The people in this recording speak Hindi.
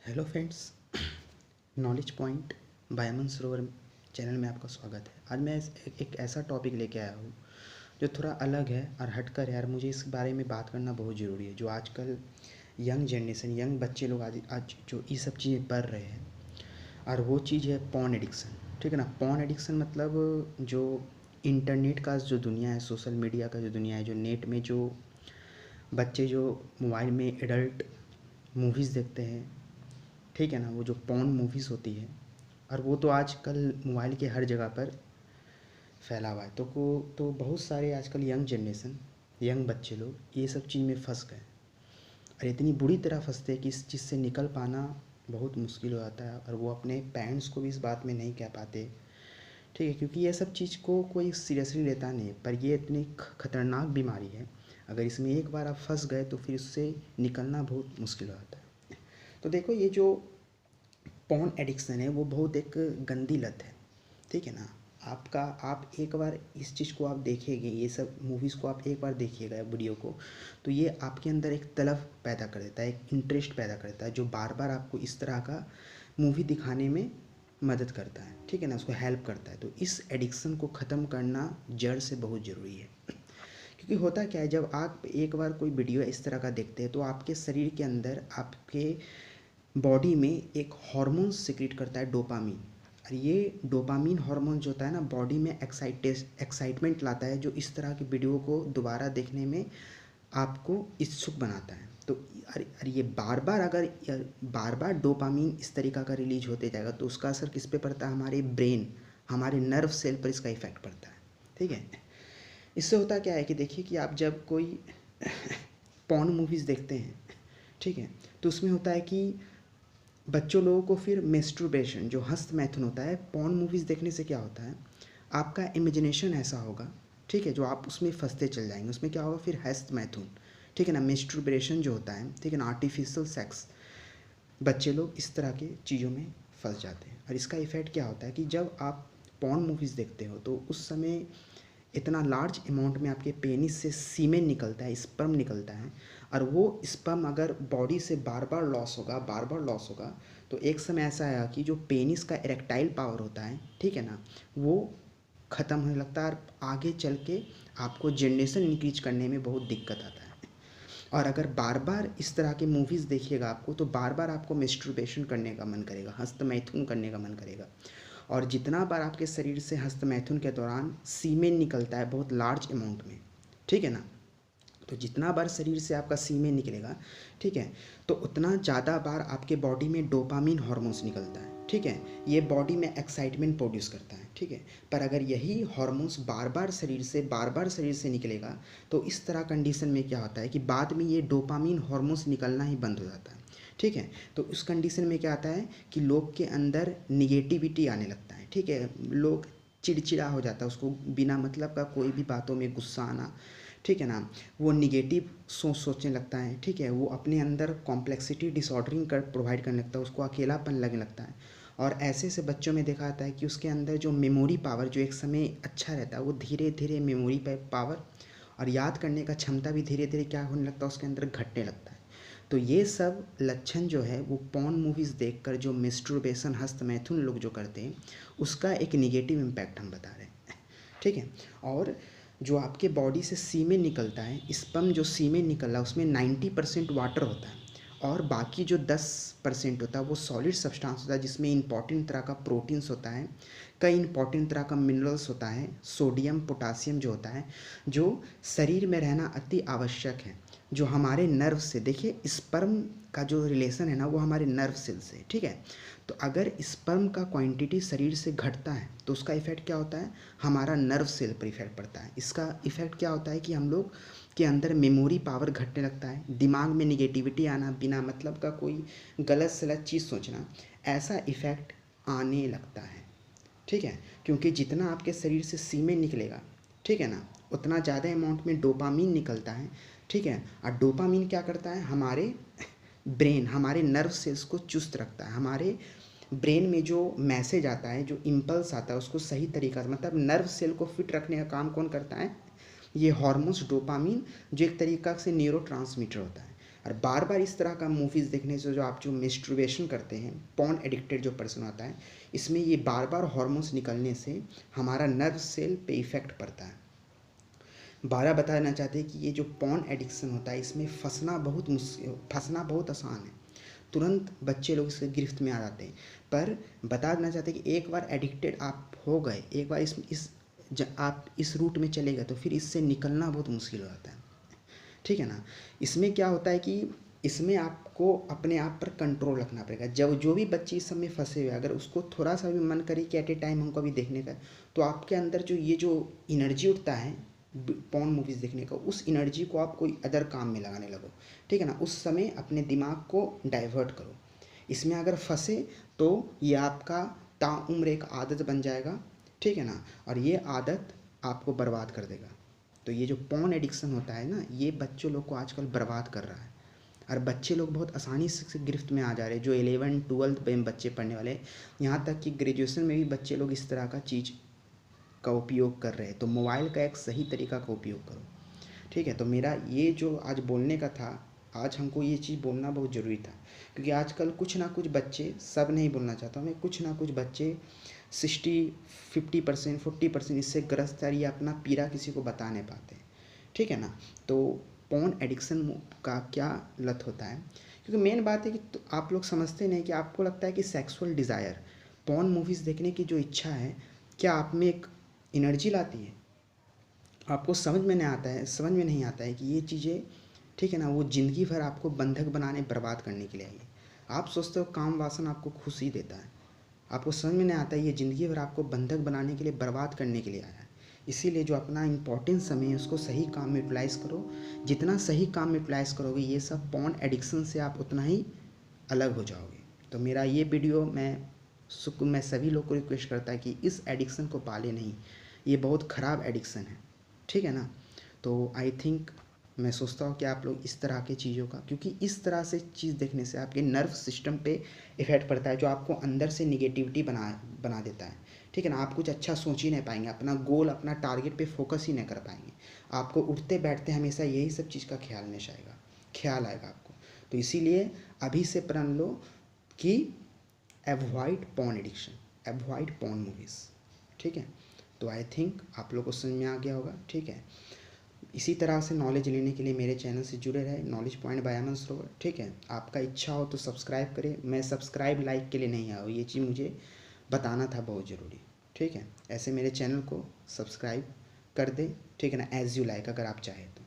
Hello friends, knowledge point by Aman Sarovar channel में आपका स्वागत है। आज मैं एक ऐसा टॉपिक लेके आया हूँ जो थोड़ा अलग है और हटकर है, और मुझे इस बारे में बात करना बहुत ज़रूरी है। जो आजकल यंग जनरेशन, यंग बच्चे लोग आज जो ये सब चीज़ें पढ़ रहे हैं, और वो चीज़ है पॉर्न एडिक्शन। ठीक है ना। पॉर्न एडिक्शन मतलब जो इंटरनेट का जो दुनिया है, सोशल मीडिया का जो दुनिया है, जो नेट में जो बच्चे जो मोबाइल में एडल्ट मूवीज़ देखते हैं, ठीक है ना, वो जो पॉर्न मूवीज़ होती है, और वो तो आजकल मोबाइल के हर जगह पर फैला हुआ है। तो बहुत सारे आजकल यंग जनरेशन, यंग बच्चे लोग ये सब चीज़ में फंस गए, और इतनी बुरी तरह फंसते हैं कि इस चीज़ से निकल पाना बहुत मुश्किल हो जाता है, और वो अपने पेरेंट्स को भी इस बात में नहीं कह पाते। ठीक है, क्योंकि ये सब चीज़ को कोई सीरियसली लेता नहीं है, पर ये इतनी खतरनाक बीमारी है। अगर इसमें एक बार आप फंस गए तो फिर उससे निकलना बहुत मुश्किल हो जाता है। तो देखो, ये जो पॉर्न एडिक्शन है वो बहुत एक गंदी लत है। ठीक है ना। आप एक बार इस चीज़ को आप देखेंगे, ये सब मूवीज़ को आप एक बार देखिएगा वीडियो को, तो ये आपके अंदर एक तलब पैदा कर देता है, एक इंटरेस्ट पैदा कर देता है, जो बार बार आपको इस तरह का मूवी दिखाने में मदद करता है। ठीक है ना, उसको हेल्प करता है। तो इस एडिक्शन को ख़त्म करना जड़ से बहुत ज़रूरी है। क्योंकि होता क्या है, जब आप एक बार कोई वीडियो इस तरह का देखते हैं तो आपके शरीर के अंदर, आपके बॉडी में एक हार्मोन सिक्रीट करता है, डोपामीन। और ये डोपामीन हार्मोन जो होता है ना, बॉडी में एक्साइटमेंट लाता है, जो इस तरह की वीडियो को दोबारा देखने में आपको इच्छुक बनाता है। तो अरे ये बार बार, अगर बार बार डोपामीन इस तरीक़ा का रिलीज होते जाएगा तो उसका असर किस पे पड़ता है? हमारे ब्रेन, हमारे नर्व सेल पर इसका इफ़ेक्ट पड़ता है। ठीक है। इससे होता क्या है कि देखिए कि आप जब कोई पॉर्न मूवीज़ देखते हैं, ठीक है, तो उसमें होता है कि बच्चों लोगों को फिर मेस्टुर्बेशन, जो हस्त मैथुन होता है, पॉर्न मूवीज़ देखने से क्या होता है, आपका इमेजिनेशन ऐसा होगा, ठीक है, जो आप उसमें फंसते चल जाएंगे। उसमें क्या होगा फिर? हस्त मैथुन। ठीक है ना, मेस्टुर्बेशन जो होता है, ठीक है ना, आर्टिफिशियल सेक्स, बच्चे लोग इस तरह के चीज़ों में फंस जाते हैं। और इसका इफ़ेक्ट क्या होता है कि जब आप पॉर्न मूवीज़ देखते हो तो उस समय इतना लार्ज अमाउंट में आपके पेनिस से सीमेन निकलता है, स्पर्म निकलता है, और वो स्पर्म अगर बॉडी से बार बार लॉस होगा, बार बार लॉस होगा, तो एक समय ऐसा आएगा कि जो पेनिस का इरेक्टाइल पावर होता है, ठीक है ना, वो ख़त्म होने लगता है, और आगे चल के आपको जनरेशन इंक्रीज करने में बहुत दिक्कत आता है। और अगर बार बार इस तरह की मूवीज़ देखिएगा आपको, तो बार बार आपको मेस्टुर्बेशन करने का मन करेगा, हस्तमैथुन करने का मन करेगा। और जितना बार आपके शरीर से हस्तमैथुन के दौरान सीमेन निकलता है बहुत लार्ज अमाउंट में, ठीक है ना, तो जितना बार शरीर से आपका सीमेन निकलेगा, ठीक है, तो उतना ज़्यादा बार आपके बॉडी में डोपामीन हार्मोन्स निकलता है। ठीक है, ये बॉडी में एक्साइटमेंट प्रोड्यूस करता है। ठीक है, पर अगर यही हार्मोन्स बार बार शरीर से निकलेगा, तो इस तरह कंडीशन में क्या होता है कि बाद में ये डोपामीन हार्मोन्स निकलना ही बंद हो जाता है। ठीक है, तो उस कंडीशन में क्या आता है कि लोग के अंदर निगेटिविटी आने लगता है। ठीक है, लोग चिड़चिड़ा हो जाता है, उसको बिना मतलब का कोई भी बातों में गुस्सा आना, ठीक है ना, वो निगेटिव सोचने लगता है। ठीक है, वो अपने अंदर कॉम्प्लेक्सिटी डिसऑर्डरिंग कर प्रोवाइड करने लगता है, उसको अकेलापन लगने लगता है। और ऐसे से बच्चों में देखा जाता है कि उसके अंदर जो मेमोरी पावर, जो एक समय अच्छा रहता है, वो धीरे धीरे मेमोरी पावर और याद करने का क्षमता भी धीरे धीरे क्या होने लगता है, उसके अंदर घटने लगता है। तो ये सब लक्षण जो है वो पॉर्न मूवीज़ देखकर जो मेस्टुर्बेशन, हस्तमैथुन लोग जो करते हैं, उसका एक निगेटिव इम्पैक्ट हम बता रहे हैं। ठीक है, और जो आपके बॉडी से सीमेन निकलता है, स्पर्म जो सीमेन निकल रहा है, उसमें 90% वाटर होता है, और बाकी जो 10% होता है वो सॉलिड सब्सटेंस होता है, जिसमें इंपॉर्टेंट तरह का प्रोटीन्स होता है, कई इंपॉर्टेंट तरह का मिनरल्स होता है, सोडियम पोटासियम जो होता है, जो शरीर में रहना अति आवश्यक है, जो हमारे नर्व से, देखिए स्पर्म का जो रिलेशन है ना, वो हमारे नर्व सेल से। ठीक है, तो अगर स्पर्म का क्वांटिटी शरीर से घटता है तो उसका इफ़ेक्ट क्या होता है? हमारा नर्व सेल पर इफ़ेक्ट पड़ता है। इसका इफ़ेक्ट क्या होता है कि हम लोग के अंदर मेमोरी पावर घटने लगता है, दिमाग में निगेटिविटी आना, बिना मतलब का कोई गलत सलत चीज़ सोचना, ऐसा इफ़ेक्ट आने लगता है। ठीक है, क्योंकि जितना आपके शरीर से सीमेन निकलेगा, ठीक है ना, उतना ज़्यादा अमाउंट में डोपामीन निकलता है। ठीक है, और डोपामीन क्या करता है? हमारे ब्रेन, हमारे नर्व सेल्स को चुस्त रखता है। हमारे ब्रेन में जो मैसेज आता है, जो इम्पल्स आता है, उसको सही तरीका से, मतलब नर्व सेल को फिट रखने का काम कौन करता है? ये हार्मोन्स डोपामीन, जो एक तरीका से न्यूरोट्रांसमीटर होता है। और बार बार इस तरह का मूवीज़ देखने से जो मेस्ट्रुबेशन करते हैं, पॉर्न एडिक्टेड जो पर्सन होता है, इसमें ये बार बार हार्मोन्स निकलने से हमारा नर्व सेल पे इफ़ेक्ट पड़ता है। बारह बताना चाहते हैं कि ये जो पॉर्न एडिक्शन होता है, इसमें फंसना बहुत आसान है। तुरंत बच्चे लोग इसके गिरफ्त में आ जाते हैं। पर बता देना चाहते हैं कि एक बार एडिक्टेड आप हो गए, एक बार आप इस रूट में चले गए, तो फिर इससे निकलना बहुत मुश्किल हो जाता है। ठीक है ना। इसमें क्या होता है कि इसमें आपको अपने आप पर कंट्रोल रखना पड़ेगा। जब जो भी बच्चे इस सब में फंसे हुए, अगर उसको थोड़ा सा भी मन करे कि एट ए टाइम हमको अभी देखने का, तो आपके अंदर जो एनर्जी उठता है पॉर्न मूवीज़ देखने का, उस एनर्जी को आप कोई अदर काम में लगाने लगो। ठीक है ना। उस समय अपने दिमाग को डाइवर्ट करो। इसमें अगर फंसे तो ये आपका ताउम्र एक आदत बन जाएगा। ठीक है ना। और ये आदत आपको बर्बाद कर देगा। तो ये जो पॉर्न एडिक्शन होता है ना, ये बच्चों लोग को आजकल बर्बाद कर रहा है। और बच्चे लोग बहुत आसानी से गिरफ्त में आ जा रहे हैं। जो 11-12 में बच्चे पढ़ने वाले, यहाँ तक कि ग्रेजुएशन में भी बच्चे लोग इस तरह का चीज़ का उपयोग कर रहे हैं। तो मोबाइल का एक सही तरीका का उपयोग करो। ठीक है। तो मेरा ये जो आज बोलने का था, आज हमको ये चीज़ बोलना बहुत ज़रूरी था, क्योंकि आजकल कुछ ना कुछ बच्चे, सब नहीं बोलना चाहता मैं, कुछ ना कुछ बच्चे 50% 40% इससे ग्रस्त है। ये अपना पीड़ा किसी को बता नहीं पाते। ठीक है ना। तो पॉर्न एडिक्शन का क्या लत होता है, क्योंकि मेन बात है कि तो आप लोग समझते नहीं कि आपको लगता है कि सेक्सुअल डिज़ायर, पॉर्न मूवीज़ देखने की जो इच्छा है, क्या आप में एक एनर्जी लाती है। आपको समझ में नहीं आता है कि ये चीज़ें, ठीक है ना, वो ज़िंदगी भर आपको बंधक बनाने, बर्बाद करने के लिए आई है। आप सोचते हो काम वासना आपको खुशी देता है, आपको समझ में नहीं आता है ये ज़िंदगी भर आपको बंधक बनाने के लिए, बर्बाद करने के लिए आया है। इसीलिए जो अपना इम्पोर्टेंट समय है उसको सही काम में यूटिलाइज़ करो। जितना सही काम में यूटिलाइज़ करोगे, ये सब पॉर्न एडिक्शन से आप उतना ही अलग हो जाओगे। तो मेरा ये वीडियो मैं सभी लोग को रिक्वेस्ट करता है कि इस एडिक्शन को पाले नहीं। ये बहुत ख़राब एडिक्शन है। ठीक है ना। तो आई थिंक, मैं सोचता हूँ कि आप लोग इस तरह की चीज़ों का, क्योंकि इस तरह से चीज़ देखने से आपके नर्व सिस्टम पे इफ़ेक्ट पड़ता है, जो आपको अंदर से निगेटिविटी बना देता है। ठीक है ना। आप कुछ अच्छा सोच ही नहीं पाएंगे, अपना गोल, अपना टारगेट पे फोकस ही नहीं कर पाएंगे। आपको उठते बैठते हमेशा यही सब चीज़ का ख्याल आएगा आपको। तो इसीलिए अभी से प्रण लो कि avoid porn addiction, avoid porn movies. ठीक है। तो आई थिंक आप लोग को समझ में आ गया होगा। ठीक है। इसी तरह से नॉलेज लेने के लिए मेरे चैनल से जुड़े रहे, नॉलेज पॉइंट बाय अमन सरोवर। ठीक है। आपका इच्छा हो तो सब्सक्राइब करें। मैं सब्सक्राइब लाइक के लिए नहीं आया हूँ, ये चीज़ मुझे बताना था, बहुत ज़रूरी। ठीक है। ऐसे मेरे चैनल को सब्सक्राइब कर दें। ठीक है ना, एज़ यू लाइक, अगर आप चाहें तो।